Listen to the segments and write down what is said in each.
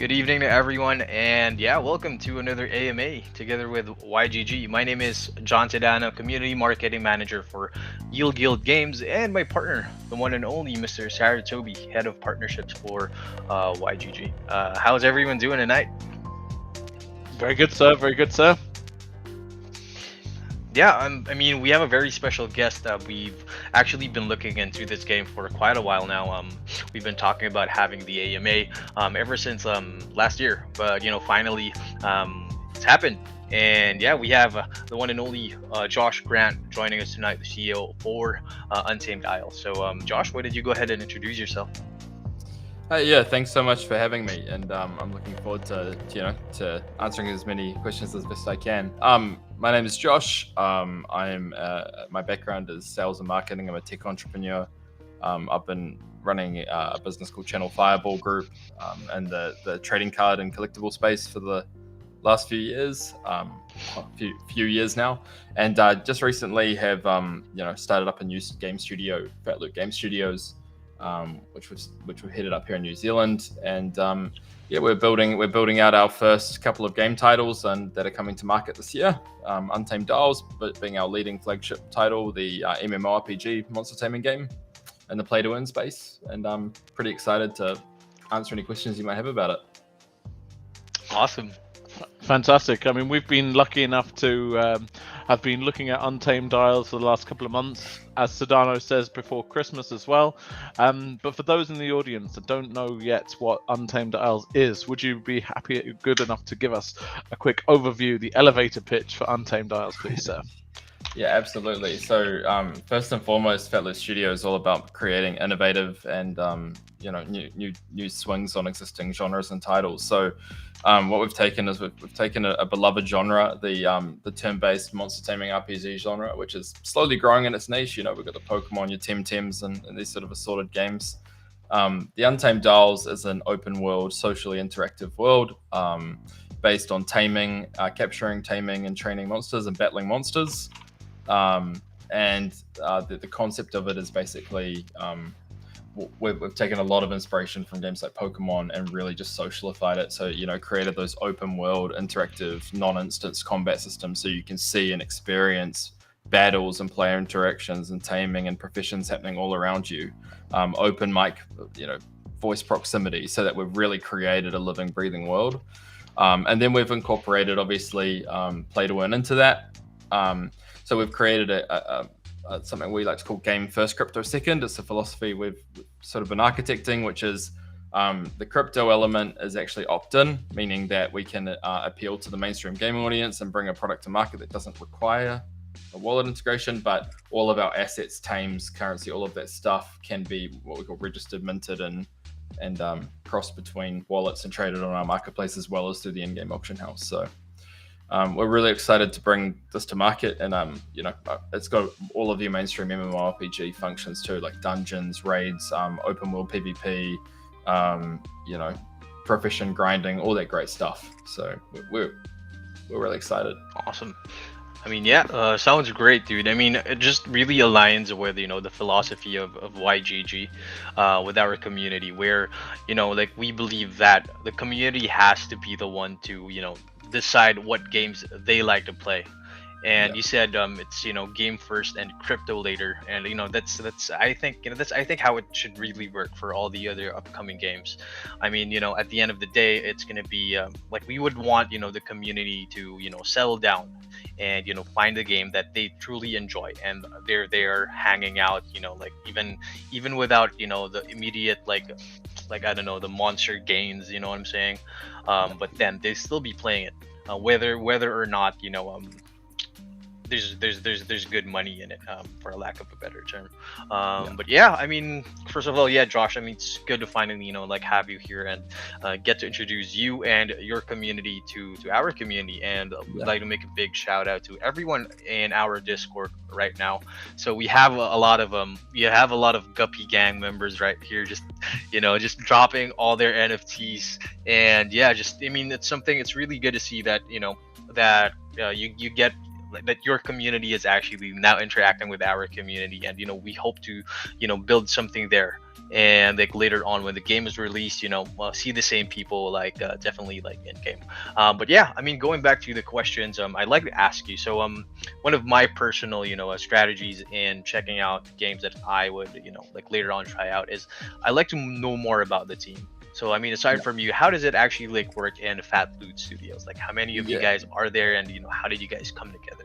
Good evening to everyone, and yeah, welcome to another AMA together with YGG. My name is John Tedano, Community Marketing Manager for Yield Guild Games, and my partner, the one and only Mr. Saratobi, Head of Partnerships for YGG. How's everyone doing tonight? Very good, sir. Very good, sir. Yeah, I mean, we have a very special guest. We've actually been looking into this game for quite a while now. We've been talking about having the AMA ever since last year, but finally, it's happened. And yeah, we have the one and only Josh Grant joining us tonight, the CEO for Untamed Isles. So, Josh, why did you go ahead and introduce yourself? Yeah, thanks so much for having me, and I'm looking forward to answering as many questions as best I can. My name is Josh. My background is sales and marketing. I'm a tech entrepreneur. I've been running a business called Channel Fireball Group and the trading card and collectible space for the last few years, few years now, and just recently have started up a new game studio, Fat Loot Game Studios. Which we're headed up here in New Zealand, and we're building out our first couple of game titles and that are coming to market this year. Untamed Isles, but being our leading flagship title, the MMORPG monster taming game in the play to earn space, and I'm pretty excited to answer any questions you might have about it. Awesome. Fantastic. I mean, we've been lucky enough to have been looking at Untamed Isles for the last couple of months, as Sedano says, before Christmas as well. But for those in the audience that don't know yet what Untamed Isles is, would you be good enough to give us a quick overview, the elevator pitch for Untamed Isles, please, sir? Yeah, absolutely. So first and foremost, Fat Loot Studio is all about creating innovative and new swings on existing genres and titles. So what we've taken is we've taken a beloved genre, the turn-based monster taming RPG genre, which is slowly growing in its niche. We've got the Pokemon, your tames, and these sort of assorted games. The Untamed Isles is an open world, socially interactive world based on taming, capturing, taming, and training monsters and battling monsters. The concept of it is basically we've taken a lot of inspiration from games like Pokemon and really just socialified it. So, created those open world, interactive, non-instance combat systems so you can see and experience battles and player interactions and taming and professions happening all around you. Open mic, voice proximity, so that we've really created a living, breathing world. And then we've incorporated, obviously, play to earn into that. So we've created something we like to call game first, crypto second. It's a philosophy we've sort of been architecting, which is the crypto element is actually opt-in, meaning that we can appeal to the mainstream gaming audience and bring a product to market that doesn't require a wallet integration, but all of our assets, tames, currency, all of that stuff can be what we call registered, minted, and crossed between wallets and traded on our marketplace as well as through the in-game auction house. So we're really excited to bring this to market, and it's got all of your mainstream MMORPG functions too, like dungeons, raids, open world PvP, profession grinding, all that great stuff. So we're really excited. Awesome. I mean, yeah, sounds great, dude. I mean, it just really aligns with, the philosophy of YGG with our community, where, like we believe that the community has to be the one to, decide what games they like to play. And you said it's game first and crypto later, and that's I think how it should really work for all the other upcoming games. I mean, at the end of the day, it's gonna be like we would want the community to settle down and find a game that they truly enjoy, and they're there hanging out, like even without the immediate like I don't know, the monster gains, you know what I'm saying? But then they still be playing it, whether or not there's good money in it, for a lack of a better term. But yeah, I mean, first of all, yeah, Josh, I mean, it's good to finally like have you here and get to introduce you and your community to our community. And I'd like to make a big shout out to everyone in our Discord right now. So we have a lot of Guppy Gang members right here, just just dropping all their NFTs. And yeah, just I mean, it's really good to see that that you get that your community is actually now interacting with our community, and we hope to build something there. And like later on when the game is released, see the same people, like definitely like in game. But yeah, I mean, going back to the questions, I'd like to ask you. So one of my personal strategies in checking out games that I would like later on try out is I like to know more about the team. So I mean, aside from you, how does it actually like work in Fat Loot Studios? Like, how many of you guys are there, and how did you guys come together?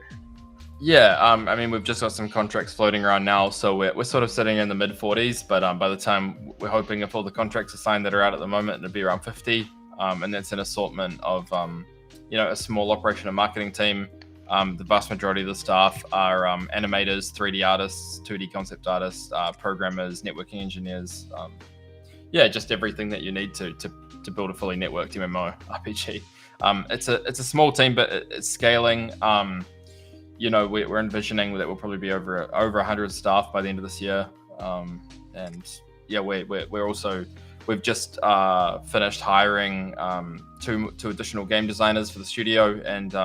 Yeah, I mean, we've just got some contracts floating around now, so we're sort of sitting in the mid 40s. But by the time we're hoping, if all the contracts are signed that are out at the moment, it'll be around 50. And that's an assortment of a small operation and marketing team. The vast majority of the staff are animators, 3D artists, 2D concept artists, programmers, networking engineers. Just everything that you need to build a fully networked MMO RPG. It's a small team, but it's scaling. We're envisioning that we'll probably be over 100 staff by the end of this year. We've just finished hiring two additional game designers for the studio, and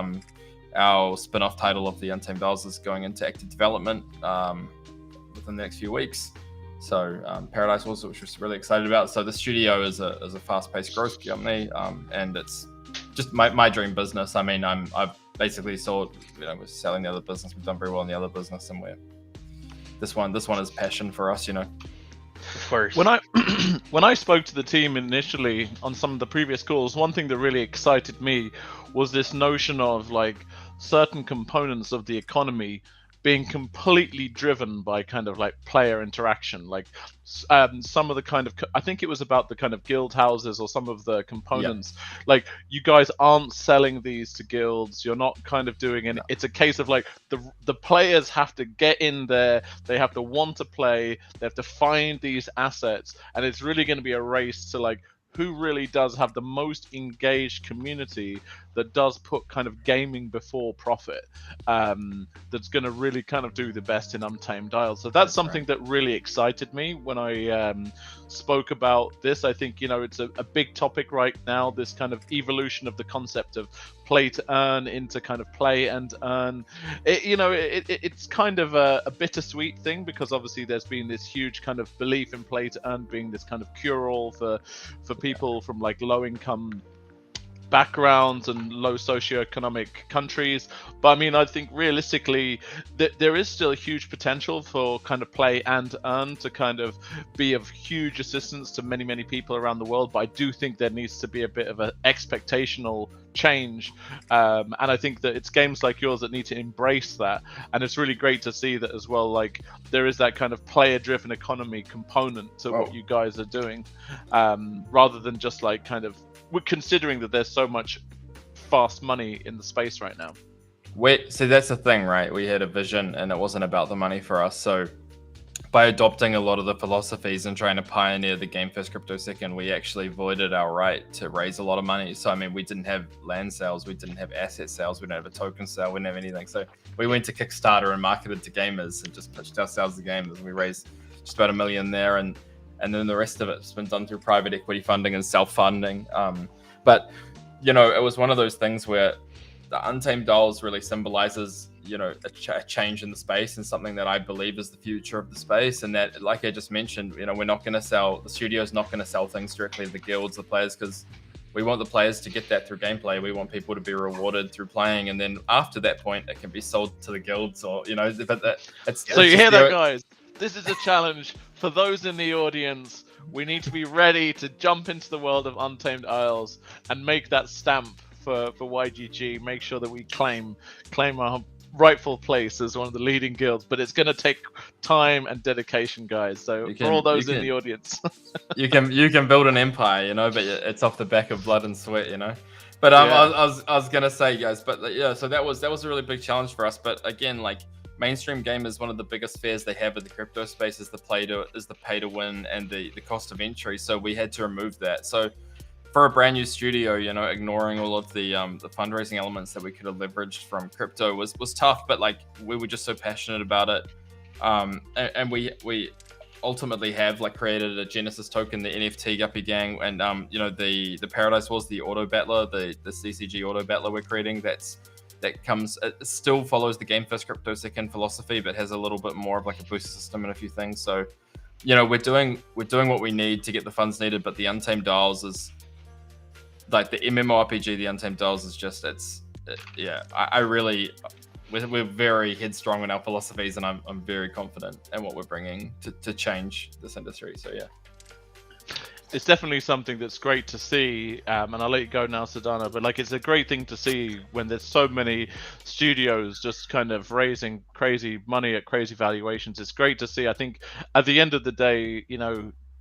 our spin-off title of the Untamed Isles is going into active development within the next few weeks. So Paradise Wars, which we're really excited about. So the studio is a fast-paced growth company, and it's just my dream business. I mean, I've basically sold, we're selling the other business. We've done very well in the other business, and this one is passion for us. Of course. When I spoke to the team initially on some of the previous calls, one thing that really excited me was this notion of like certain components of the economy being completely driven by kind of like player interaction. Like some of the kind of, I think it was about the kind of guild houses or some of the components. Yeah. Like you guys aren't selling these to guilds. You're not kind of doing any. No. It's a case of like the players have to get in there. They have to want to play. They have to find these assets, and it's really going to be a race to like who really does have the most engaged community that does put kind of gaming before profit, that's going to really kind of do the best in Untamed Isles. So that's something that really excited me when I spoke about this. I think, it's a big topic right now, this kind of evolution of the concept of play to earn into kind of play and earn. It's kind of a bittersweet thing, because obviously there's been this huge kind of belief in play to earn being this kind of cure-all for people from like low-income backgrounds and low socioeconomic countries. But I mean, I think realistically there is still a huge potential for kind of play and earn to kind of be of huge assistance to many people around the world. But I do think there needs to be a bit of an expectational change, and I think that it's games like yours that need to embrace that. And it's really great to see that as well, like there is that kind of player driven economy component to what you guys are doing, rather than just like kind of, we're considering that there's so much fast money in the space right now. So that's the thing, right? We had a vision and it wasn't about the money for us. So by adopting a lot of the philosophies and trying to pioneer the game first, crypto second, we actually voided our right to raise a lot of money. So, I mean, we didn't have land sales, we didn't have asset sales, we didn't have a token sale, we didn't have anything. So we went to Kickstarter and marketed to gamers and just pitched ourselves to gamers. We raised just about $1 million there, and then the rest of it's been done through private equity funding and self-funding. But, it was one of those things where the Untamed Isles really symbolizes, a change in the space and something that I believe is the future of the space. And that, like I just mentioned, we're not going to sell, the studio's not going to sell things directly to the guilds, the players, because we want the players to get that through gameplay. We want people to be rewarded through playing. And then after that point, it can be sold to the guilds or, but it's... So you hear that, guys? This is a challenge for those in the audience. We need to be ready to jump into the world of Untamed Isles and make that stamp for YGG. Make sure that we claim our rightful place as one of the leading guilds. But it's going to take time and dedication, guys. So for all those in the audience, you can build an empire, but it's off the back of blood and sweat, But I was gonna say, guys, but yeah, so that was a really big challenge for us. But again, like, mainstream gamers, one of the biggest fears they have in the crypto space is the pay to win and the cost of entry. So we had to remove that. So for a brand new studio, ignoring all of the fundraising elements that we could have leveraged from crypto was tough. But like, we were just so passionate about it, and we ultimately have like created a Genesis token, the NFT Guppy Gang, and the Paradise Wars, the auto battler, the CCG auto battler we're creating. That's that comes. It still follows the game first, crypto second philosophy, but has a little bit more of like a booster system and a few things. So, we're doing what we need to get the funds needed. But the Untamed Isles is like the MMORPG. The Untamed Isles is just I really. We're very headstrong in our philosophies, and I'm very confident in what we're bringing to change this industry. So yeah. It's definitely something that's great to see, and I'll let you go now, Sedana. But like, it's a great thing to see when there's so many studios just kind of raising crazy money at crazy valuations. It's great to see. I think at the end of the day,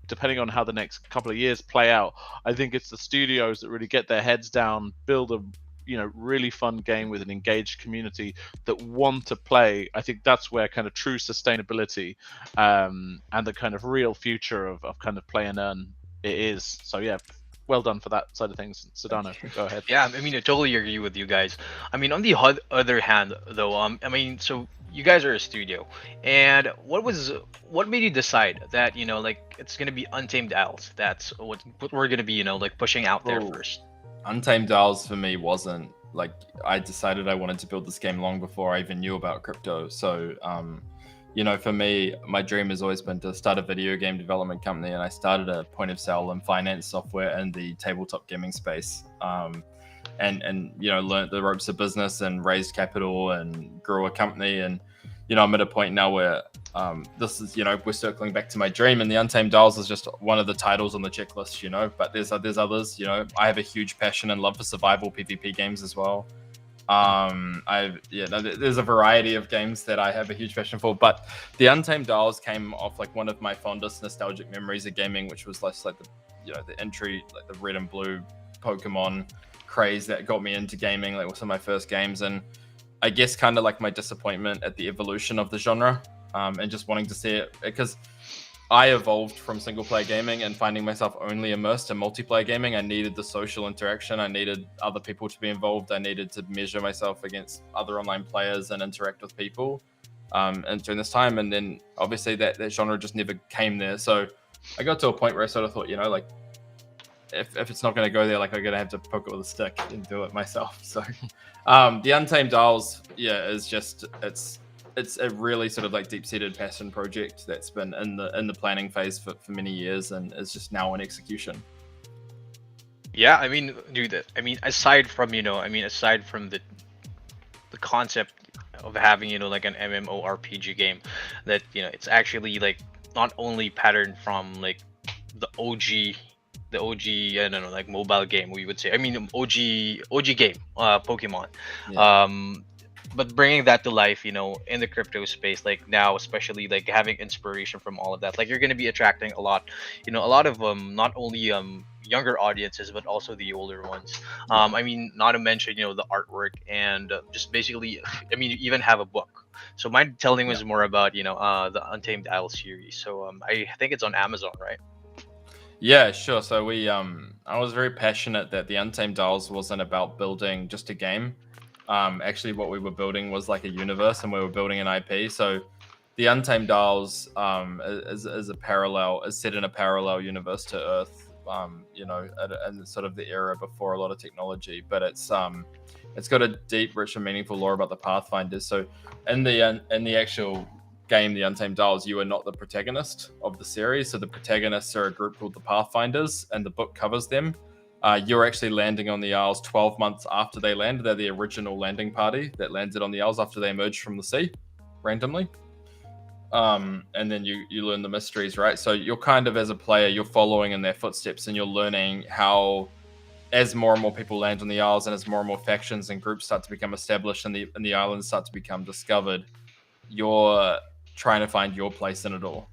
depending on how the next couple of years play out, I think it's the studios that really get their heads down, build a really fun game with an engaged community that want to play. I think that's where kind of true sustainability and the kind of real future of kind of play and earn it is. So yeah, well done for that side of things. Sedano, go ahead. Yeah, I mean, I totally agree with you guys. I mean, on the other hand, though, I mean, so you guys are a studio, and what made you decide that like it's gonna be Untamed Isles? That's what we're gonna be like pushing out there first. Untamed Isles for me wasn't like, I decided I wanted to build this game long before I even knew about crypto. So for me, my dream has always been to start a video game development company, and I started a point of sale and finance software in the tabletop gaming space, and learned the ropes of business and raised capital and grew a company. And I'm at a point now where this is we're circling back to my dream, and the Untamed Isles is just one of the titles on the checklist, but there's others. I have a huge passion and love for survival PvP games as well. There's a variety of games that I have a huge passion for, but the Untamed Isles came off like one of my fondest nostalgic memories of gaming, which was less like the entry, like the red and blue Pokemon craze that got me into gaming, like some of my first games. And I guess kind of like my disappointment at the evolution of the genre, and just wanting to see it, because I evolved from single player gaming and finding myself only immersed in multiplayer gaming. I needed the social interaction. I needed other people to be involved. I needed to measure myself against other online players and interact with people. And during this time, and then obviously that genre just never came there. So I got to a point where I sort of thought, like, if it's not going to go there, like I'm going to have to poke it with a stick and do it myself. So the Untamed Isles, is just, it's a really sort of like deep-seated passion project that's been in the planning phase for many years, and is just now in execution. Yeah, I mean, dude, aside from the concept of having like an MMORPG game, that it's actually like not only patterned from like the OG I don't know, like mobile game, we would say. I mean, OG game, Pokemon. Yeah. But bringing that to life, in the crypto space, like now, especially like having inspiration from all of that, like you're going to be attracting a lot of not only younger audiences, but also the older ones. I mean, not to mention the artwork, and just basically, I mean, you even have a book. So my telling was more about the Untamed Isles series. So I think it's on Amazon, right? Yeah, sure. So I was very passionate that the Untamed Isles wasn't about building just a game. Actually, what we were building was like a universe, and we were building an IP. So the Untamed Isles is set in a parallel universe to Earth, and sort of the era before a lot of technology. But it's got a deep, rich, and meaningful lore about the Pathfinders. So in the actual game, the Untamed Isles, you are not the protagonist of the series. So the protagonists are a group called the Pathfinders, and the book covers them. You're actually landing on the Isles 12 months after they land. They're the original landing party that landed on the Isles after they emerged from the sea, randomly. And then you learn the mysteries, right? So you're kind of, as a player, you're following in their footsteps, and you're learning how, as more and more people land on the Isles, and as more and more factions and groups start to become established, and the islands start to become discovered, you're trying to find your place in it all.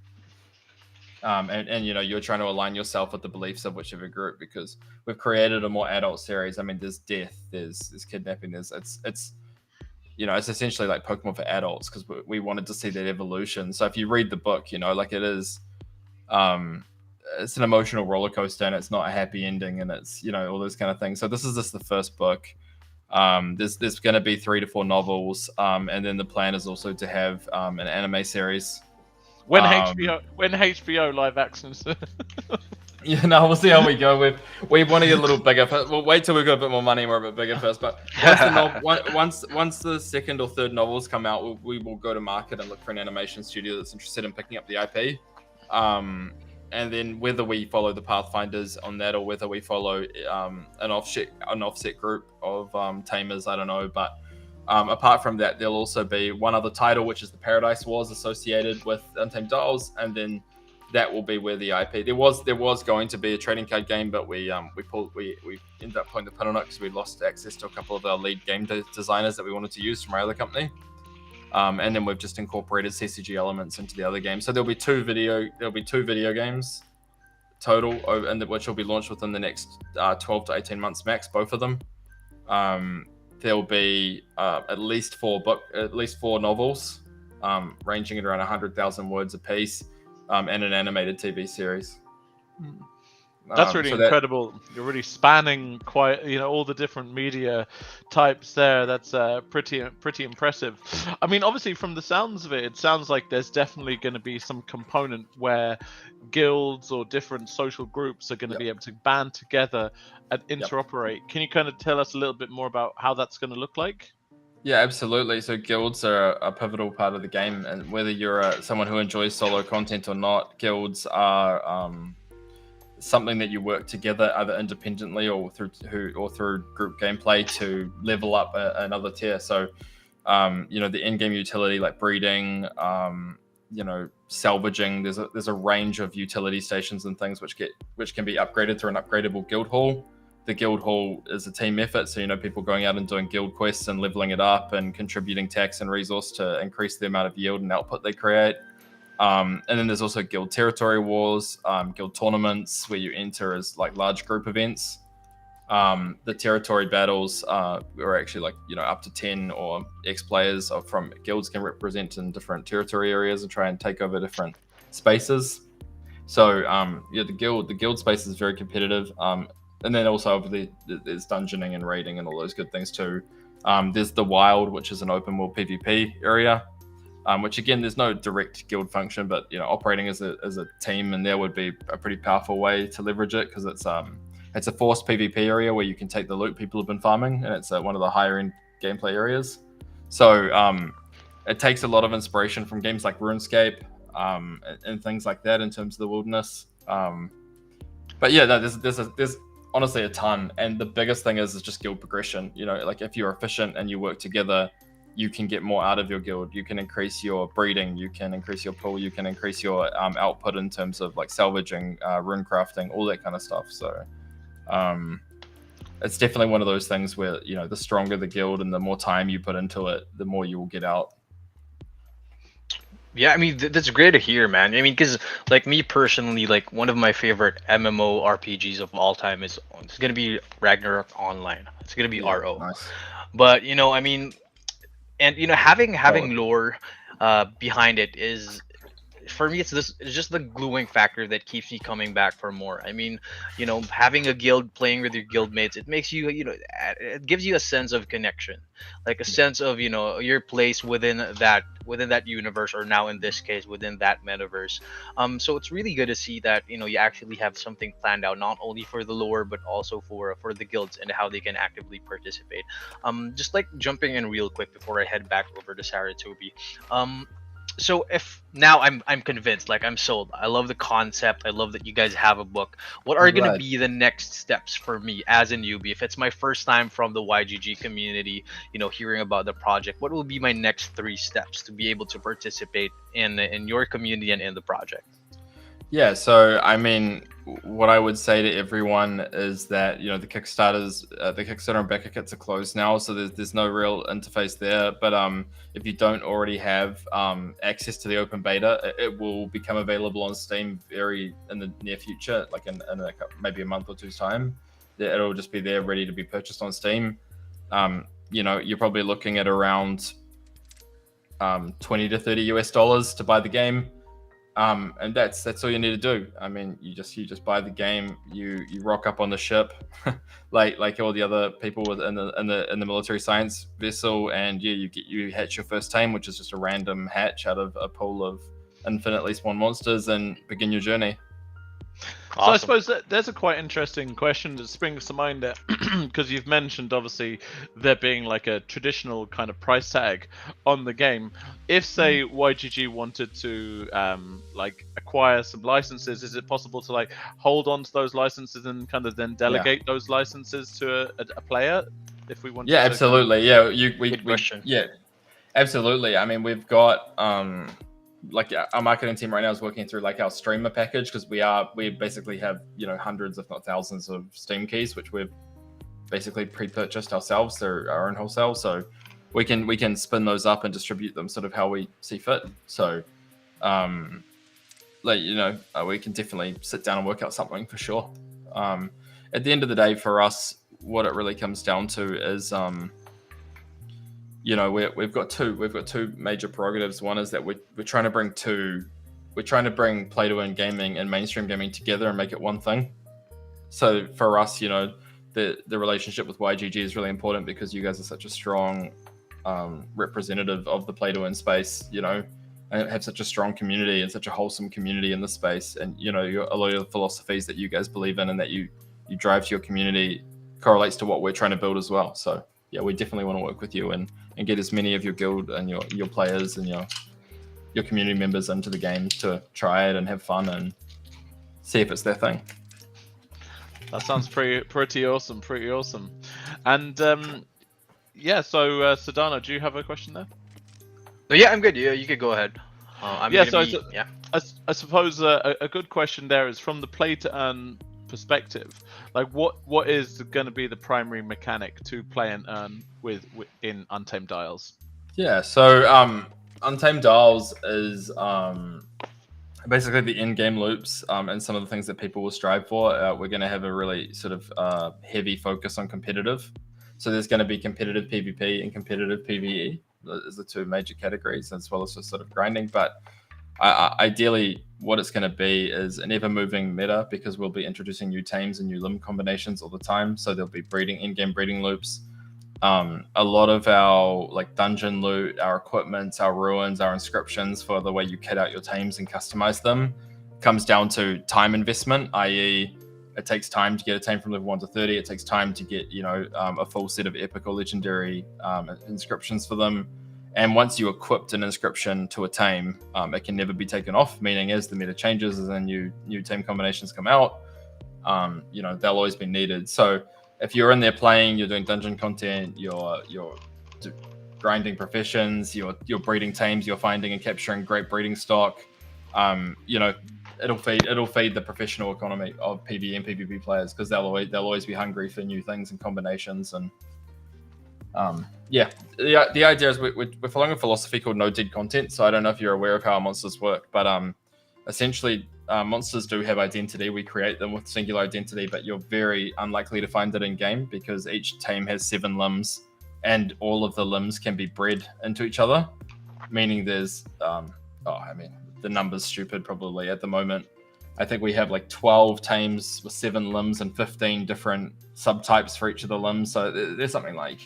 And you're trying to align yourself with the beliefs of whichever group, because we've created a more adult series. I mean, there's death, there's kidnapping, it's essentially like Pokemon for adults, because we wanted to see that evolution. So if you read the book, like it is, it's an emotional roller coaster, and it's not a happy ending, and it's all those kind of things. So this is just the first book. There's going to be 3 to 4 novels, and then the plan is also to have an anime series. When HBO live actions. Yeah, no, we'll see how we go. We want to get a little bigger. We'll wait till we've got a bit more money and we're a bit bigger first. But once the second or third novels come out, we will go to market and look for an animation studio that's interested in picking up the IP. And then whether we follow the Pathfinders on that or whether we follow an offset group of tamers, I don't know. But apart from that, there'll also be one other title, which is the Paradise Wars, associated with Untamed Isles, and then that will be where the IP. There was going to be a trading card game, but we ended up putting the pin on it because we lost access to a couple of our lead game designers that we wanted to use from our other company. And then we've just incorporated CCG elements into the other game. So there'll be two video games total, and which will be launched within the next 12 to 18 months max. Both of them. There'll be at least four novels, ranging at around 100,000 words apiece. And an animated TV series. That's really incredible. You're really spanning quite, all the different media types there. That's pretty impressive. I mean, obviously, from the sounds of it, it sounds like there's definitely going to be some component where guilds or different social groups are going to be able to band together and interoperate. Can you kind of tell us a little bit more about how that's going to look like? Yeah, absolutely. So guilds are a pivotal part of the game, and whether you're someone who enjoys solo content or not, guilds are something that you work together either independently or through group gameplay to level up another tier. So, the in-game utility like breeding, salvaging. There's a range of utility stations and things which can be upgraded through an upgradable guild hall. The guild hall is a team effort, so people going out and doing guild quests and leveling it up and contributing tax and resource to increase the amount of yield and output they create. And then there's also guild territory wars, guild tournaments where you enter as like large group events. The territory battles are actually up to 10 or X players from guilds can represent in different territory areas and try and take over different spaces. So the guild space is very competitive. And then also obviously there's dungeoning and raiding and all those good things too. There's the Wild, which is an open world PvP area, which again there's no direct guild function, but operating as a team and there would be a pretty powerful way to leverage it because it's a forced PvP area where you can take the loot people have been farming, and it's one of the higher end gameplay areas. So it takes a lot of inspiration from games like RuneScape and things like that in terms of the wilderness. But yeah, no, there's honestly a ton, and the biggest thing is just guild progression. Like if you're efficient and you work together, you can get more out of your guild. You can increase your breeding, you can increase your pool, you can increase your output in terms of like salvaging, rune crafting, all that kind of stuff. So it's definitely one of those things where the stronger the guild and the more time you put into it, the more you will get out. Yeah, I mean that's great to hear, man. I mean, because like me personally, like one of my favorite MMO RPGs of all time it's gonna be Ragnarok Online. It's gonna be RO. Nice. But I mean, and having lore behind it is, for me, it's just the gluing factor that keeps me coming back for more. I mean, having a guild, playing with your guild mates, it makes you, it gives you a sense of connection, like a sense of your place within that universe, or now in this case within that metaverse. So it's really good to see that you actually have something planned out, not only for the lore but also for the guilds and how they can actively participate. Just like jumping in real quick before I head back over to Saratobi. So if now I'm convinced, like I'm sold. I love the concept. I love that you guys have a book. What are going to be the next steps for me as a newbie? If it's my first time from the YGG community, hearing about the project, what will be my next 3 steps to be able to participate in your community and in the project? Yeah, so I mean, what I would say to everyone is that the Kickstarter and backer kits are closed now, so there's no real interface there. But if you don't already have access to the open beta, it will become available on Steam in the near future, like in maybe a month or two's time. It'll just be there, ready to be purchased on Steam. You're probably looking at around $20 to $30 to buy the game. And that's all you need to do. I mean, you just buy the game, you rock up on the ship, like all the other people in the military science vessel, and you hatch your first tame, which is just a random hatch out of a pool of infinitely spawned monsters, and begin your journey. So I Awesome. suppose that there's a quite interesting question that springs to mind there, because you've mentioned obviously there being like a traditional kind of price tag on the game. If say YGG wanted to like acquire some licenses, is it possible to like hold on to those licenses and kind of then Yeah. delegate those licenses to a player if we wanted Yeah, to kind of... absolutely. Yeah, Good question. yeah, absolutely. I mean, we've got like our marketing team right now is working through like our streamer package because we basically have hundreds if not thousands of Steam keys which we've basically pre-purchased ourselves through our own wholesale. So we can spin those up and distribute them sort of how we see fit. So like we can definitely sit down and work out something for sure. At the end of the day, for us, what it really comes down to is we've got two major prerogatives. One is that we're trying to bring play to earn gaming and mainstream gaming together and make it one thing. So for us, the relationship with YGG is really important because you guys are such a strong representative of the play to earn space, and have such a strong community and such a wholesome community in this space. And a lot of the philosophies that you guys believe in and that you drive to your community correlates to what we're trying to build as well. So yeah, we definitely want to work with you and get as many of your guild and your players and your community members into the game to try it and have fun and see if it's their thing. That sounds pretty awesome, pretty awesome. And yeah, so Sedano, do you have a question there? Yeah, I'm good. Yeah, you could go ahead. I suppose a good question there is from the play to earn perspective. Like, what is going to be the primary mechanic to play and earn with in Untamed Isles? Yeah, so Untamed Isles is basically the in-game loops and some of the things that people will strive for. We're going to have a really sort of heavy focus on competitive. So there's going to be competitive PvP and competitive PvE as the two major categories, as well as just sort of grinding. But ideally, what it's going to be is an ever-moving meta because we'll be introducing new tames and new limb combinations all the time. So there'll be in-game breeding loops. A lot of our like dungeon loot, our equipment, our ruins, our inscriptions for the way you kit out your tames and customize them comes down to time investment, i.e. it takes time to get a tame from level 1 to 30. It takes time to get a full set of epic or legendary inscriptions for them. And once you equipped an inscription to a tame, it can never be taken off, meaning as the meta changes and new tame combinations come out, they'll always be needed. So if you're in there playing, you're doing dungeon content, you're grinding professions, you're breeding tames, you're finding and capturing great breeding stock, it'll feed the professional economy of PvE and PvP players because they'll always be hungry for new things and combinations. And the idea is we're following a philosophy called no dead content. So I don't know if you're aware of how our monsters work, but essentially monsters do have identity. We create them with singular identity, but you're very unlikely to find it in game because each tame has 7 limbs and all of the limbs can be bred into each other, meaning there's the number's stupid probably at the moment. I think we have like 12 tames with 7 limbs and 15 different subtypes for each of the limbs. So there's something like,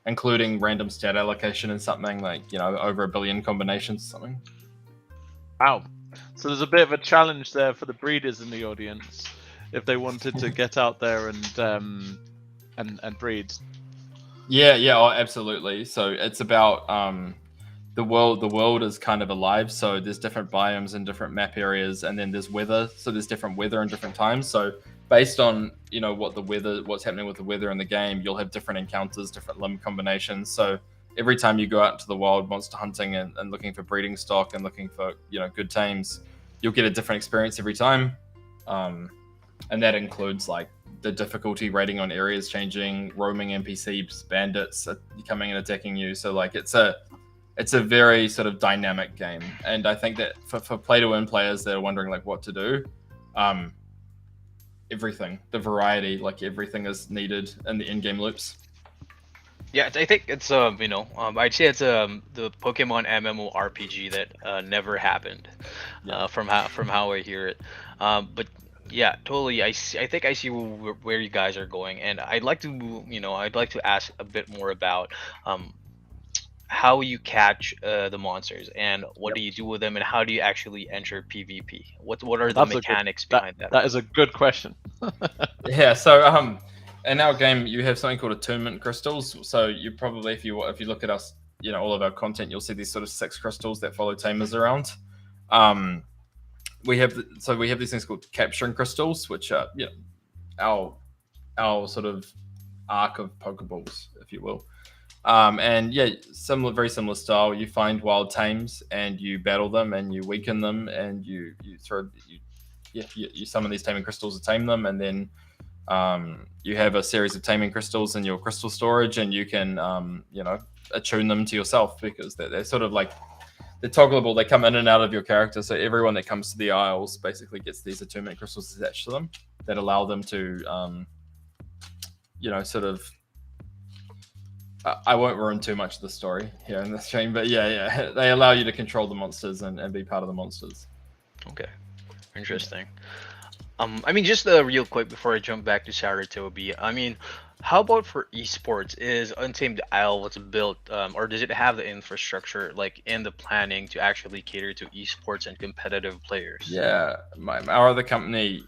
including random stat allocation and something like, over 1 billion combinations or something. Wow. So there's a bit of a challenge there for the breeders in the audience if they wanted to get out there and breed. Yeah, absolutely. So it's about the world is kind of alive. So there's different biomes and different map areas, and then there's weather. So there's different weather in different times. So based on what's happening with the weather in the game, you'll have different encounters, different limb combinations. So every time you go out into the wild monster hunting and looking for breeding stock and looking for good tames, you'll get a different experience every time. And that includes like the difficulty rating on areas changing, roaming NPCs, bandits coming and attacking you. So like it's a very sort of dynamic game. And I think that for play to win players that are wondering like what to do, everything, the variety, like everything is needed in the in-game loops. Yeah, I think it's I'd say it's the Pokemon MMORPG that never happened, from how I hear it. But yeah, totally. I think I see where you guys are going, and I'd like to ask a bit more about how you catch the monsters, and what Yep. do you do with them, and how do you actually enter PvP? What are the That's a good mechanics that behind that? that is a good question. Yeah, so in our game you have something called attunement crystals. So you probably, if you look at us, all of our content, you'll see these sort of 6 crystals that follow tamers around. Um, we have these things called capturing crystals, which are our sort of arc of Pokeballs, if you will. And yeah, very similar style. You find wild tames and you battle them and you weaken them and you summon these taming crystals to tame them, and then you have a series of taming crystals in your crystal storage, and you can attune them to yourself, because they're sort of like, they're toggleable. They come in and out of your character, so everyone that comes to the Isles basically gets these attunement crystals attached to them that allow them to sort of, I won't ruin too much of the story here in this stream, but yeah, they allow you to control the monsters and be part of the monsters. Okay, interesting. I mean, just real quick before I jump back to Saratobi, I mean, how about for esports? Is Untamed Isles built, or does it have the infrastructure, like, and the planning to actually cater to esports and competitive players? Yeah, our other company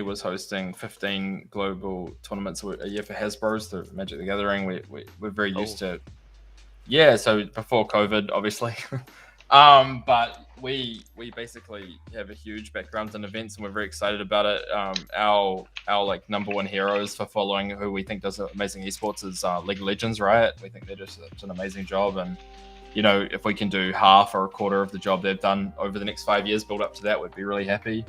was hosting 15 global tournaments a year for Hasbro's, the Magic the Gathering. We're very Oh, used to, yeah. So before COVID, obviously, but we basically have a huge background in events, and we're very excited about it. Our like number one heroes for following, who we think does amazing esports, is League of Legends Riot. We think they do such an amazing job, and if we can do half or a quarter of the job they've done over the next 5 years, build up to that, we'd be really happy.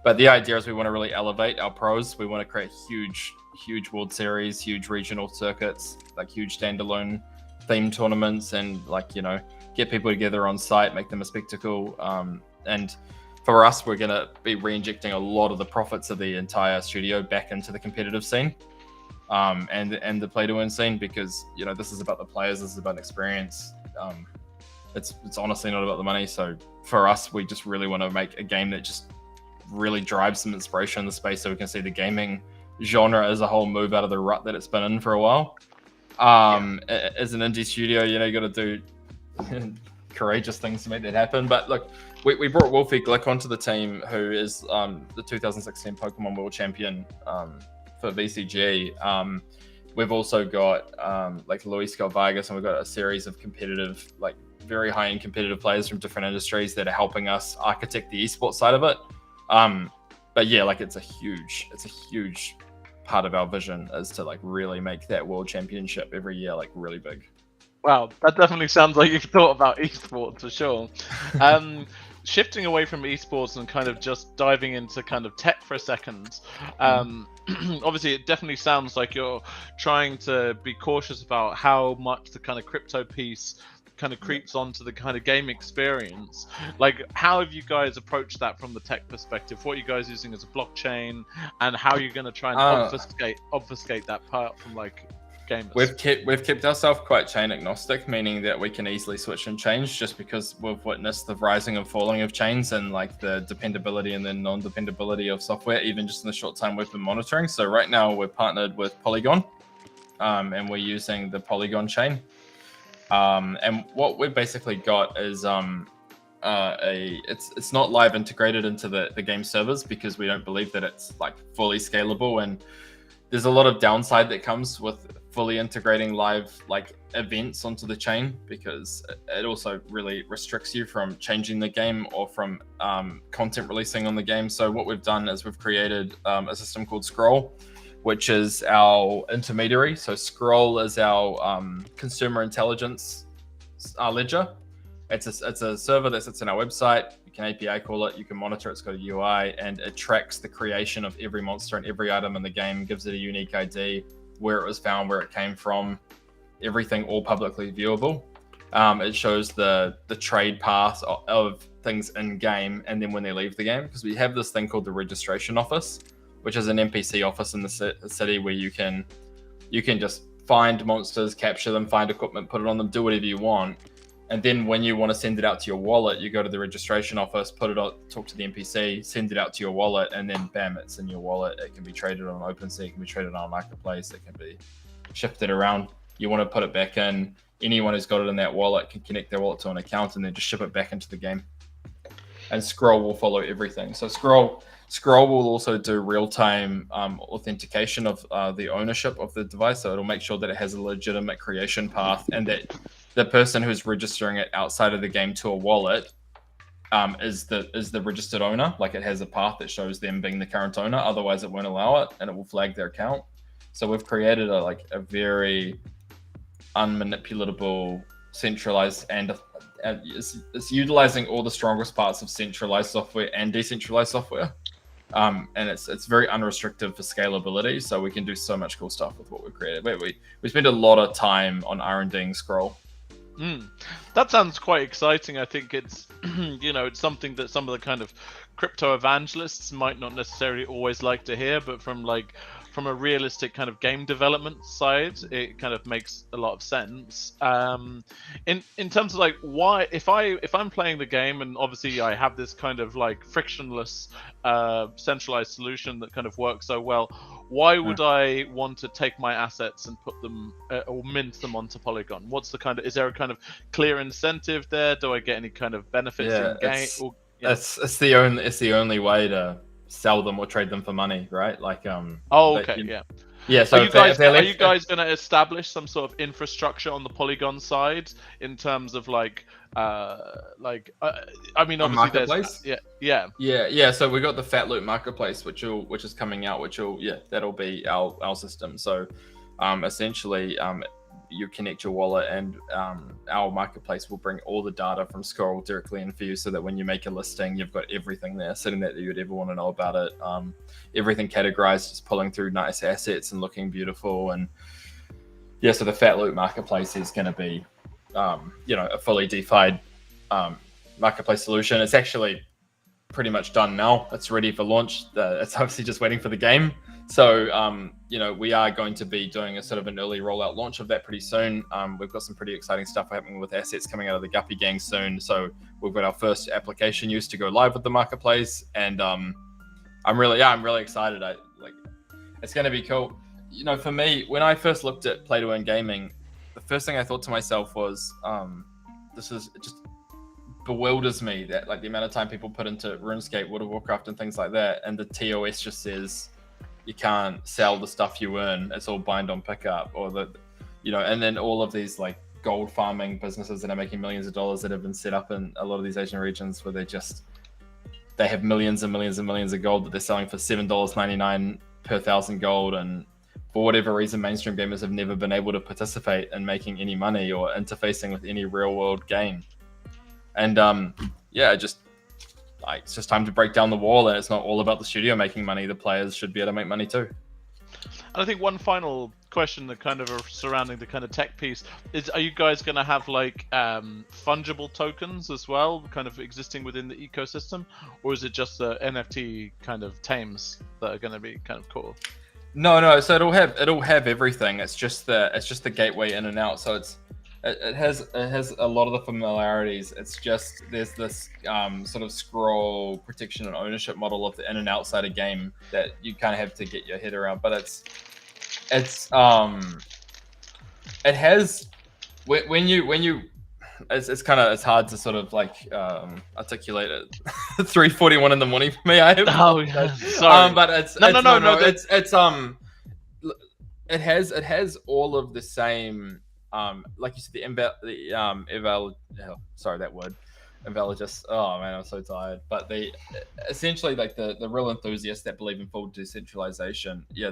But the idea is we want to really elevate our pros. We want to create huge World Series, huge regional circuits, like huge standalone theme tournaments, and get people together on site, make them a spectacle. And for us, we're going to be re-injecting a lot of the profits of the entire studio back into the competitive scene. And the play to win scene, because this is about the players, this is about experience. It's honestly not about the money. So for us, we just really want to make a game that just really drives some inspiration in the space, so we can see the gaming genre as a whole move out of the rut that it's been in for a while. As an indie studio, you got to do courageous things to make that happen. But look, we brought Wolfie Glick onto the team, who is the 2016 Pokemon World Champion for VCG. We've also got like Luis Scott Vargas, and we've got a series of competitive, like very high-end competitive players from different industries that are helping us architect the esports side of it. But yeah, like it's a huge part of our vision, is to like really make that world championship every year like really big. Wow, that definitely sounds like you've thought about esports for sure. Shifting away from esports and kind of just diving into kind of tech for a second, obviously it definitely sounds like you're trying to be cautious about how much the kind of crypto piece kind of creeps onto the kind of game experience. Like, how have you guys approached that from the tech perspective? What are you guys using as a blockchain, and how are you going to try and obfuscate that part from like gamers? We've kept ourselves quite chain agnostic, meaning that we can easily switch and change, just because we've witnessed the rising and falling of chains, and like the dependability and the non-dependability of software, even just in the short time we've been monitoring. So right now we're partnered with Polygon, and we're using the Polygon chain. And what we've basically got is it's not live integrated into the game servers, because we don't believe that it's like fully scalable, and there's a lot of downside that comes with fully integrating live like events onto the chain, because it also really restricts you from changing the game or from content releasing on the game. So what we've done is we've created a system called Scroll, which is our intermediary. So Scroll is our consumer intelligence ledger. It's a server that sits in our website. You can API call it, you can monitor it, it's got a UI, and it tracks the creation of every monster and every item in the game, gives it a unique ID, where it was found, where it came from, everything all publicly viewable. It shows the trade path of things in game, and then when they leave the game, because we have this thing called the registration office, which is an NPC office in the city where you can just find monsters, capture them, find equipment, put it on them, do whatever you want. And then when you want to send it out to your wallet, you go to the registration office, put it out, talk to the NPC, send it out to your wallet, and then bam, it's in your wallet. It can be traded on OpenSea, it can be traded on a marketplace, it can be shifted around. You want to put it back in, anyone who's got it in that wallet can connect their wallet to an account and then just ship it back into the game. And Scroll will follow everything. So Scroll will also do real-time authentication of the ownership of the device. So it'll make sure that it has a legitimate creation path, and that the person who's registering it outside of the game to a wallet is the registered owner. Like, it has a path that shows them being the current owner. Otherwise, it won't allow it, and it will flag their account. So we've created a very unmanipulatable, centralized, and it's utilizing all the strongest parts of centralized software and decentralized software. And it's very unrestricted for scalability, so we can do so much cool stuff with what we've created. We spend a lot of time on R&Ding Scroll. That sounds quite exciting. I think it's it's something that some of the kind of crypto evangelists might not necessarily always like to hear, but from a realistic kind of game development side, it kind of makes a lot of sense. In terms of why, if I'm playing the game and obviously I have this kind of frictionless centralized solution that kind of works so well, why would I want to take my assets and put them or mint them onto Polygon? Is there a kind of clear incentive there? Do I get any kind of benefits in game? It's the only way to sell them or trade them for money, right? Yeah. So are you guys going to establish some sort of infrastructure on the Polygon side in terms of obviously marketplace? Yeah. So we got the Fat Loot marketplace, which is coming out, that'll be our system. So essentially, you connect your wallet, and our marketplace will bring all the data from Scroll directly in for you, so that when you make a listing, you've got everything there sitting there that you'd ever want to know about it. Everything categorized, just pulling through nice assets and looking beautiful. And so the Fat Loot marketplace is going to be a fully DeFi marketplace solution. It's actually pretty much done now. It's ready for launch. It's obviously just waiting for the game. So, we are going to be doing a sort of an early rollout launch of that pretty soon. We've got some pretty exciting stuff happening with assets coming out of the Guppy Gang soon. So we've got our first application use to go live with the marketplace, and I'm really excited. It's going to be cool. For me, when I first looked at play to earn gaming, the first thing I thought to myself was, it just bewilders me that the amount of time people put into RuneScape, World of Warcraft, and things like that, and the TOS just says you can't sell the stuff you earn. It's all bind on pickup, and then all of these gold farming businesses that are making millions of dollars that have been set up in a lot of these Asian regions, where they have millions and millions and millions of gold that they're selling for $7.99 per 1,000 gold, and for whatever reason, mainstream gamers have never been able to participate in making any money or interfacing with any real world game. And it's just time to break down the wall, and it's not all about the studio making money. The players should be able to make money too. And I think one final question that kind of are surrounding the kind of tech piece is, are you guys going to have fungible tokens as well, kind of existing within the ecosystem, or is it just the NFT kind of tames that are going to be kind of cool? No. So it'll have everything. It's just the gateway in and out. So it has a lot of the familiarities. It's just there's this sort of Scroll protection and ownership model of the in and outside a game that you kind of have to get your head around. But it has when you it's hard to sort of articulate it. 3:41 in the morning for me. Sorry. But it has all of the same. Like you said, Invalidist. Oh man, I'm so tired. But they essentially the real enthusiasts that believe in full decentralization. Yeah,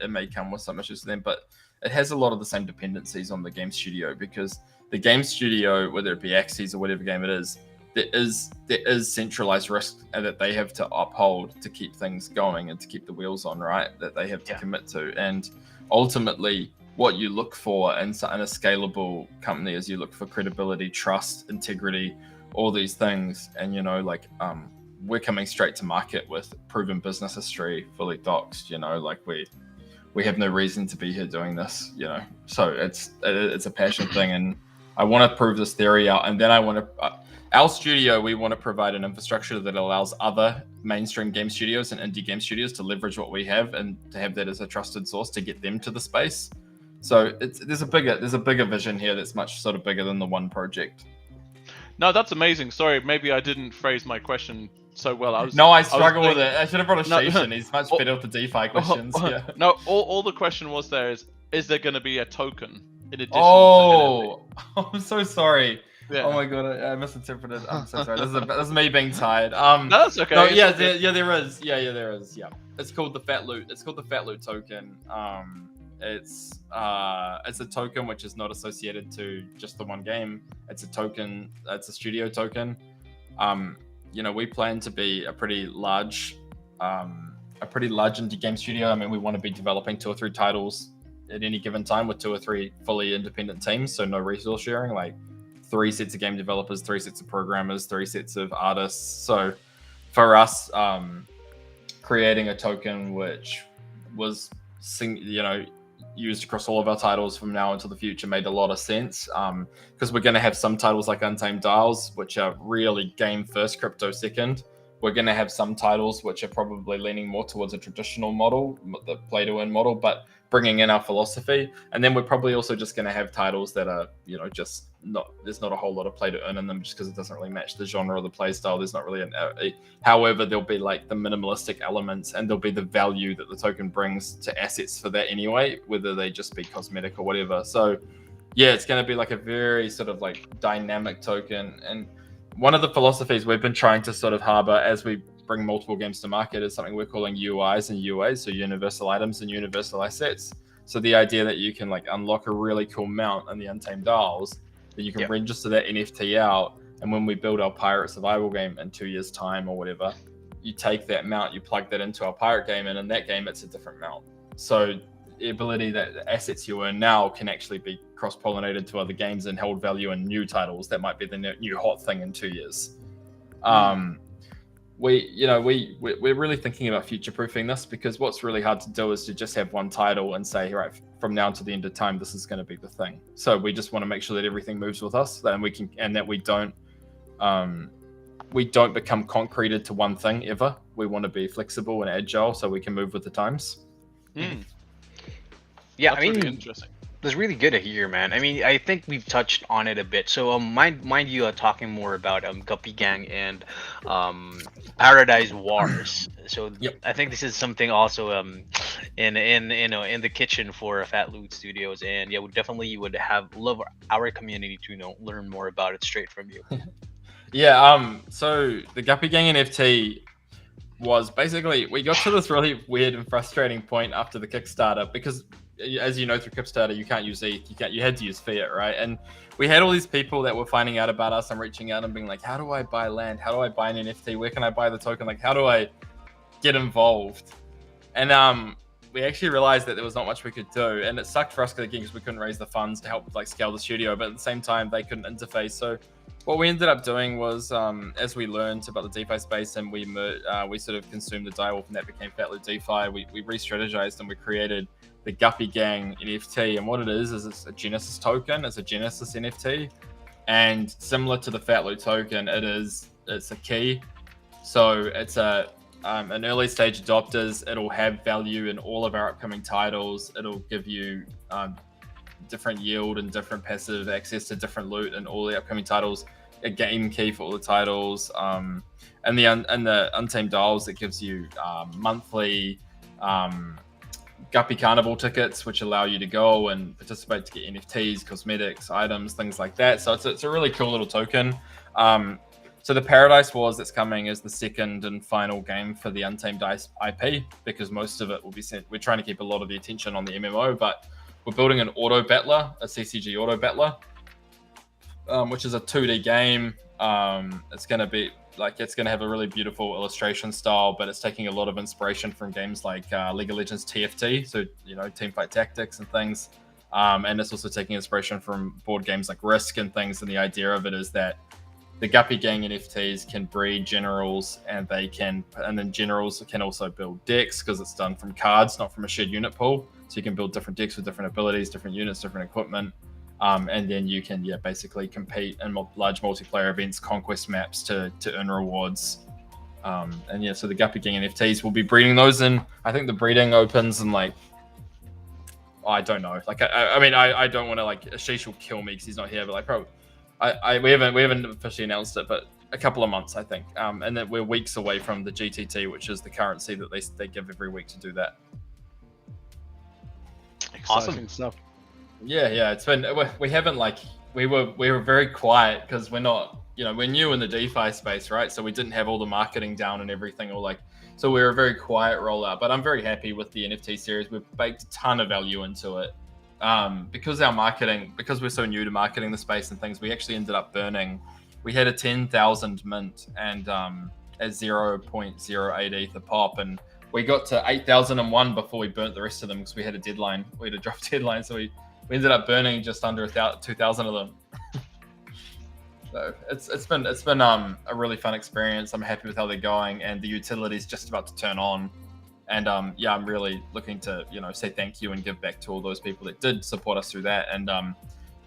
it may come with some issues to them, but it has a lot of the same dependencies on the game studio, because the game studio, whether it be Axis or whatever game it is, there is centralized risk that they have to uphold to keep things going and to keep the wheels on, right? That they have to commit to, and ultimately, what you look for in a scalable company is you look for credibility, trust, integrity, all these things. And we're coming straight to market with proven business history, fully doxed. We have no reason to be here doing this. So it's a passion thing, and I want to prove this theory out. And then I want to our studio, we want to provide an infrastructure that allows other mainstream game studios and indie game studios to leverage what we have, and to have that as a trusted source to get them to the space. So there's a bigger vision here that's much sort of bigger than the one project. No, that's amazing. Sorry, maybe I didn't phrase my question so well. I struggle with it. I should have brought a Station. He's much Oh, better with the DeFi questions. Yeah. No, all the question was there is there going to be a token in addition to Oh, I'm so sorry. Yeah. Oh my god, I misinterpreted. I'm so sorry. This is me being tired. No, that's okay. No, It's yeah, okay. there is. Yeah, there is. Yeah, it's called the Fat Loot. It's called the Fat Loot token. It's a token which is not associated to just the one game. It's a token. It's a studio token. We plan to be a pretty large indie game studio. I mean, we want to be developing 2 or 3 titles at any given time with 2 or 3 fully independent teams, so no resource sharing, like 3 sets of game developers, 3 sets of programmers, 3 sets of artists. So for us, creating a token which was used across all of our titles from now until the future made a lot of sense, because we're going to have some titles like Untamed Isles, which are really game first, crypto second. We're going to have some titles which are probably leaning more towards a traditional model, the play to earn model, but bringing in our philosophy. And then we're probably also just going to have titles that are, just not, there's not a whole lot of play to earn in them just because it doesn't really match the genre or the play style. There's not really however, there'll be like the minimalistic elements, and there'll be the value that the token brings to assets for that anyway, whether they just be cosmetic or whatever. So yeah, it's going to be like a very sort of like dynamic token. And one of the philosophies we've been trying to sort of harbor as we bring multiple games to market is something we're calling UIs and UAs, so universal items and universal assets. So the idea that you can like unlock a really cool mount in the Untamed Isles, that you can register that NFT out, and when we build our pirate survival game in 2 years' time or whatever, you take that mount, you plug that into our pirate game, and in that game it's a different mount. So the ability that the assets you earn now can actually be cross-pollinated to other games and held value in new titles. That might be the new hot thing in 2 years. We're really thinking about future-proofing this, because what's really hard to do is to just have one title and say, right, from now to the end of time, this is going to be the thing. So we just want to make sure that everything moves with us, and that we don't become concreted to one thing ever. We want to be flexible and agile so we can move with the times. Yeah, That's really interesting. That's really good to hear, man. I mean, I think we've touched on it a bit. So, mind you, talking more about Guppy Gang and Paradise Wars. So, I think this is something also in the kitchen for Fat Loot Studios, and yeah, we definitely would love our community to learn more about it straight from you. So the Guppy Gang NFT was basically, we got to this really weird and frustrating point after the Kickstarter, because as you know, through Kickstarter, you can't use ETH, you had to use fiat, right? And we had all these people that were finding out about us and reaching out and being like, how do I buy land? How do I buy an NFT? Where can I buy the token? Like, how do I get involved? And we actually realized that there was not much we could do, and it sucked for us because we couldn't raise the funds to help like scale the studio, but at the same time they couldn't interface. So what we ended up doing was, as we learned about the DeFi space and we sort of consumed the direwolf, and that became Fat Loot DeFi, we re-strategized and we created the Guppy Gang NFT. And what it is it's a Genesis token. It's a Genesis NFT, and similar to the Fat Loot token, it's a key. So it's an early stage adopters. It'll have value in all of our upcoming titles. It'll give you different yield and different passive access to different loot in all the upcoming titles. A game key for all the titles. And the Untamed Isles, it gives you monthly Guppy Carnival tickets, which allow you to go and participate to get NFTs, cosmetics, items, things like that. So it's a really cool little token. So the Paradise Wars that's coming is the second and final game for the Untamed Isles IP, because most of it will be sent. We're trying to keep a lot of the attention on the MMO, but we're building an auto battler, a CCG auto battler, which is a 2D game. It's going to have a really beautiful illustration style, but it's taking a lot of inspiration from games like League of Legends TFT, so Teamfight Tactics and things. And it's also taking inspiration from board games like Risk and things. And the idea of it is that the Guppy Gang NFTs can breed generals, and then generals can also build decks, because it's done from cards, not from a shared unit pool. So you can build different decks with different abilities, different units, different equipment. And then you can basically compete in large multiplayer events, conquest maps to earn rewards. So the Guppy Gang NFTs will be breeding those in. I think the breeding opens in I don't know. Like, I mean, I don't want to like Ashish will kill me because he's not here, but like, probably, we haven't officially announced it, but a couple of months, I think. And that we're weeks away from the GTT, which is the currency that they give every week to do that. Exciting stuff. Yeah. It's been we haven't like we were very quiet because we're not, we're new in the DeFi space, right? So we didn't have all the marketing down and everything, or like, so we were a very quiet rollout. But I'm very happy with the NFT series. We've baked a ton of value into it. Because we're so new to marketing the space and things, we actually ended up burning. We had a 10,000 mint and at 0.08 ether pop, and we got to 8,001 before we burnt the rest of them because we had a deadline. We had a drop deadline, so we ended up burning just under 2,000 of them. So it's been a really fun experience. I'm happy with how they're going, and the utility is just about to turn on. And I'm really looking to say thank you and give back to all those people that did support us through that. And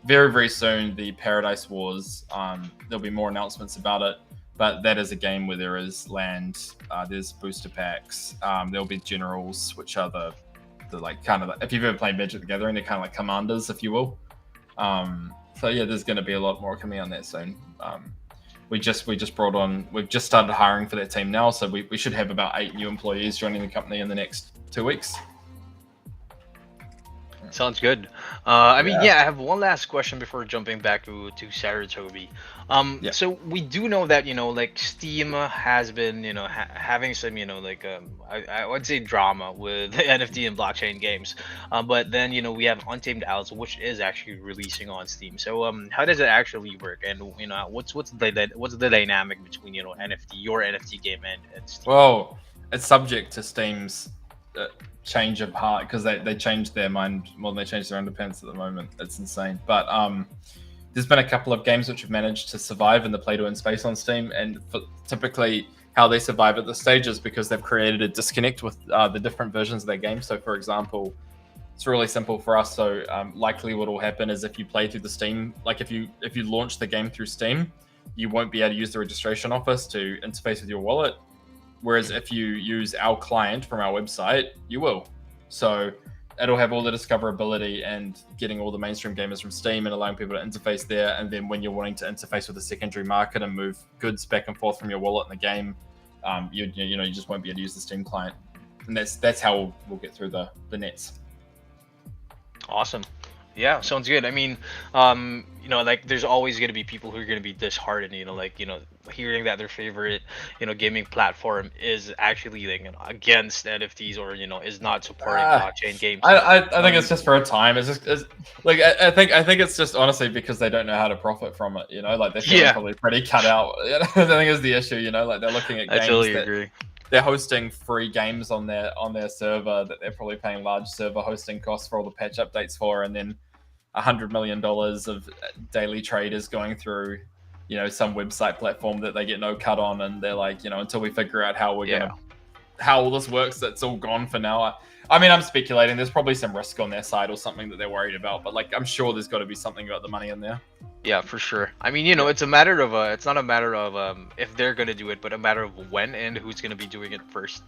very, very soon, the Paradise Wars, there'll be more announcements about it. But that is a game where there is land, there's booster packs, there'll be generals, which are the like kind of, if you've ever played Magic the Gathering, they're kind of like commanders, if you will. So yeah, there's going to be a lot more coming on that soon. We've just started hiring for that team now, so we should have about 8 new employees joining the company in the next 2 weeks. Sounds good. I mean, I have one last question before jumping back to Saratobi. So we do know that like Steam has been having some I would say drama with NFT and blockchain games, but then we have Untamed Isles, which is actually releasing on Steam. So how does it actually work, and what's the dynamic between your NFT game and Steam? Well, it's subject to Steam's change of heart because they changed their mind more than they changed their underpants at the moment. It's insane. But there's been a couple of games which have managed to survive in the play to win space on Steam, and typically how they survive at this stage is because they've created a disconnect with the different versions of their game. So for example, it's really simple for us. So likely what will happen is if you play through the Steam, like if you launch the game through Steam, you won't be able to use the registration office to interface with your wallet. Whereas if you use our client from our website, you will. So it'll have all the discoverability and getting all the mainstream gamers from Steam and allowing people to interface there. And then when you're wanting to interface with a secondary market and move goods back and forth from your wallet in the game, you just won't be able to use the Steam client. And that's how we'll get through the nets. Awesome. Yeah, sounds good. I mean, like there's always going to be people who are going to be disheartened, hearing that their favorite, gaming platform is actually against NFTs or, is not supporting blockchain games. I think it's just for a time. It's like, I think it's just honestly because they don't know how to profit from it, like they're feeling probably pretty cut out. I think is the issue, like they're looking at games. I totally agree. They're hosting free games on their server that they're probably paying large server hosting costs for all the patch updates for, and then $100 million of daily traders going through, some website platform that they get no cut on, and they're like, until we figure out how how all this works, that's all gone for now. I mean, I'm speculating. There's probably some risk on their side or something that they're worried about, but like, I'm sure there's got to be something about the money in there. Yeah, for sure. I mean, it's a matter of it's not a matter of if they're gonna do it, but a matter of when and who's gonna be doing it first.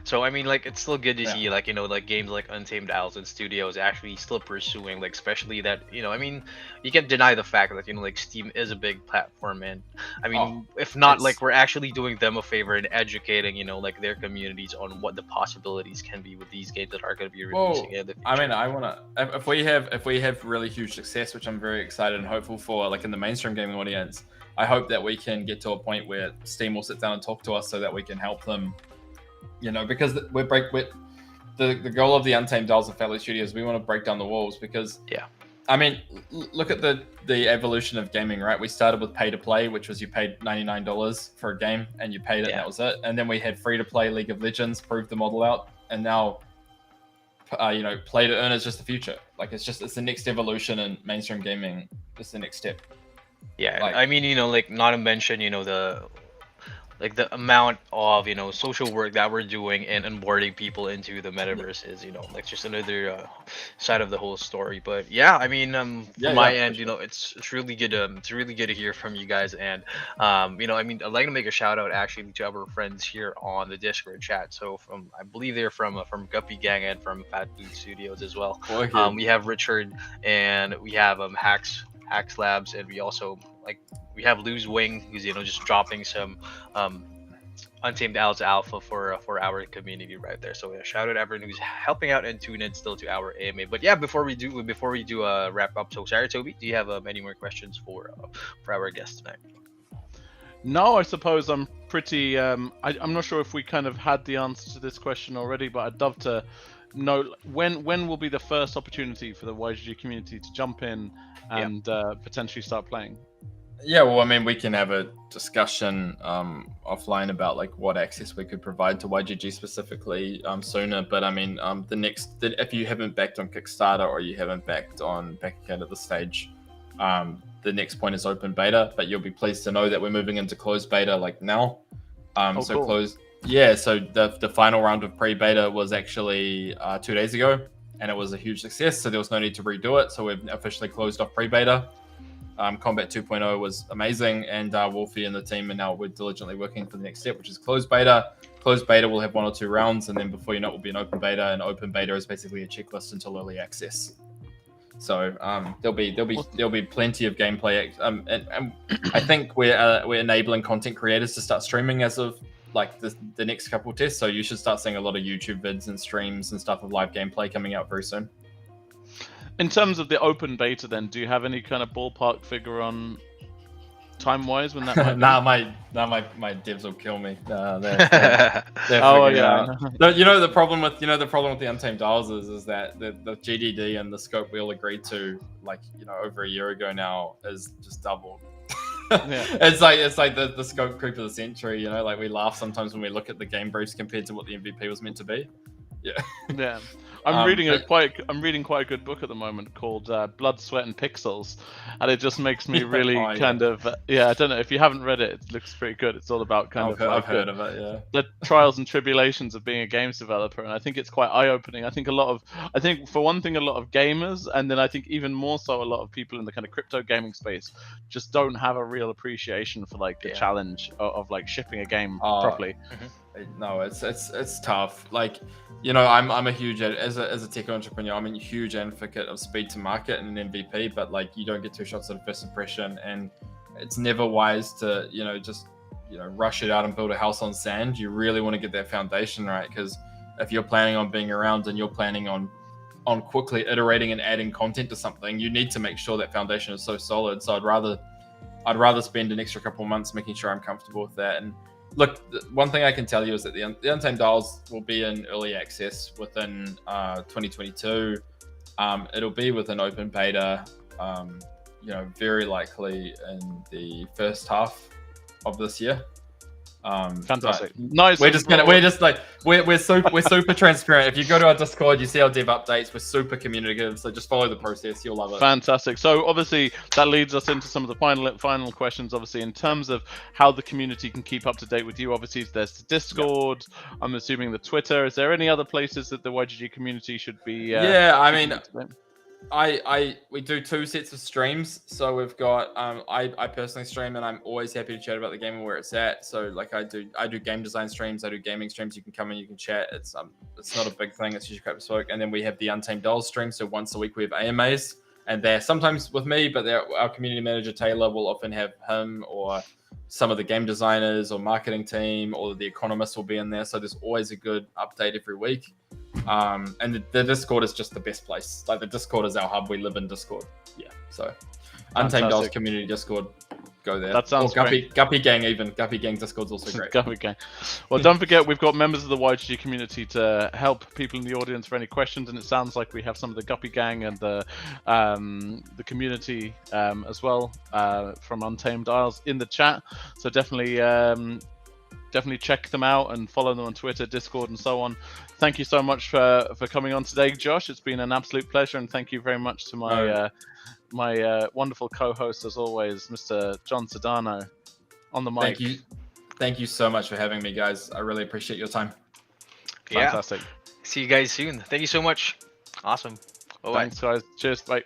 So I mean, like it's still good to see like like games like Untamed Isles and studios actually still pursuing especially that I mean, you can't deny the fact that like Steam is a big platform, and I mean if not like we're actually doing them a favor and educating like their communities on what the possibilities can be with these games that are going to be releasing in the future. I mean, I want to if we have really huge success, which I'm very excited and hopeful for. Like in the mainstream gaming audience, I hope that we can get to a point where Steam will sit down and talk to us so that we can help them, because the goal of the Untamed Isles and Family Studios, we want to break down the walls because I mean, look at the evolution of gaming, right? We started with pay to play, which was you paid $99 for a game and you paid it, and that was it. And then we had free to play League of Legends, proved the model out, and now play to earn is just the future. Like it's the next evolution in mainstream gaming. It's the next step. Yeah, I mean, not to mention, like the amount of social work that we're doing and onboarding people into the metaverse is like just another side of the whole story. But yeah, I mean, from Yeah, my yeah, for end, sure. it's really good. It's really good to hear from you guys, and I mean, I'd like to make a shout out actually to our friends here on the Discord chat. So from I believe they're from Guppy Gang and from Fat Food Studios as well. Okay. We have Richard and we have Hacks Labs, and we also like we have Lose Wing, who's just dropping some um Untamed Isles Alpha for our community right there. So yeah, shout out everyone who's helping out and tuning in still to our AMA. But yeah, before we do wrap up, so Sarah Toby, do you have any more questions for our guest tonight? No, I suppose I'm pretty. I'm not sure if we kind of had the answer to this question already, but I'd love to know when will be the first opportunity for the YGG community to jump in and potentially start playing. Yeah, well, I mean, we can have a discussion offline about like what access we could provide to YGG specifically sooner. But I mean, if you haven't backed on Kickstarter or you havened backed on Backend at this stage, the next point is open beta. But you'll be pleased to know that we're moving into closed beta like now. So cool. closed. Yeah, so the final round of pre-beta was actually 2 days ago, and it was a huge success. So there was no need to redo it. So we've officially closed off pre-beta. Combat 2.0 was amazing, and Wolfie and the team, and now we're diligently working for the next step, which is closed beta. Closed beta will have 1 or 2 rounds, and then before you know it, will be an open beta. And open beta is basically a checklist until early access. So there'll be plenty of gameplay, and I think we're enabling content creators to start streaming as of like the next couple of tests. So you should start seeing a lot of YouTube vids and streams and stuff of live gameplay coming out very soon. In terms of the open beta, then, do you have any kind of ballpark figure on time-wise when that might be? my devs will kill me. They're Oh yeah. No, the problem with the Untamed Isles is that the GDD and the scope we all agreed to over a year ago now is just doubled. Yeah. It's like the scope creep of the century. Like we laugh sometimes when we look at the game briefs compared to what the MVP was meant to be. Yeah. Yeah. I'm reading quite a good book at the moment called Blood, Sweat, and Pixels, and it just makes me really kind of I don't know if you haven't read it. It looks pretty good. It's all about I've heard of it. Yeah. The trials and tribulations of being a games developer, and I think it's quite eye-opening. I think for one thing, a lot of gamers, and then I think even more so, a lot of people in the kind of crypto gaming space just don't have a real appreciation for the challenge of shipping a game properly. No, it's tough. I'm a huge as a tech entrepreneur. I'm a huge advocate of speed to market and an MVP, but you don't get 2 shots at a first impression, and it's never wise to just rush it out and build a house on sand. You really want to get that foundation right, because if you're planning on being around and you're planning on quickly iterating and adding content to something, you need to make sure that foundation is so solid. So I'd rather spend an extra couple of months making sure I'm comfortable with that. And look, one thing I can tell you is that the Untamed Isles will be in early access within 2022. It'll be with an open beta, very likely in the first half of this year. Fantastic. Nice. We're super transparent. If you go to our Discord, you see our dev updates. We're super communicative, so just follow the process. You'll love it. Fantastic. So obviously that leads us into some of the final questions. Obviously, in terms of how the community can keep up to date with you, obviously there's the Discord. Yep. I'm assuming the Twitter. Is there any other places that the YGG community should be? I mean, we do 2 sets of streams. So we've got I personally stream, and I'm always happy to chat about the game and where it's at. So I do game design streams, I do gaming streams. You can come in, you can chat. It's not a big thing. It's usually quite bespoke. And then we have the Untamed Isles stream. So once a week we have AMAs, and they're sometimes with me, but our community manager Taylor will often have him or some of the game designers or marketing team, or the economists will be in there. So there's always a good update every week. And the Discord is just the best place. The Discord is our hub. We live in Discord. Yeah. So Untamed Isles community Discord, go there. That sounds great. Guppy Gang even. Guppy Gang Discord's also great. Guppy Gang. Well, don't forget, we've got members of the YGG community to help people in the audience for any questions, and it sounds like we have some of the Guppy Gang and the community as well from Untamed Isles in the chat. So definitely check them out and follow them on Twitter, Discord, and so on. Thank you so much for coming on today, Josh. It's been an absolute pleasure, and thank you very much to my my wonderful co-host, as always, Mr. John Sedano, on the mic. Thank you so much for having me, guys. I really appreciate your time. Yeah. Fantastic. See you guys soon. Thank you so much. Awesome. Bye bye. Thanks, guys. Cheers. Bye.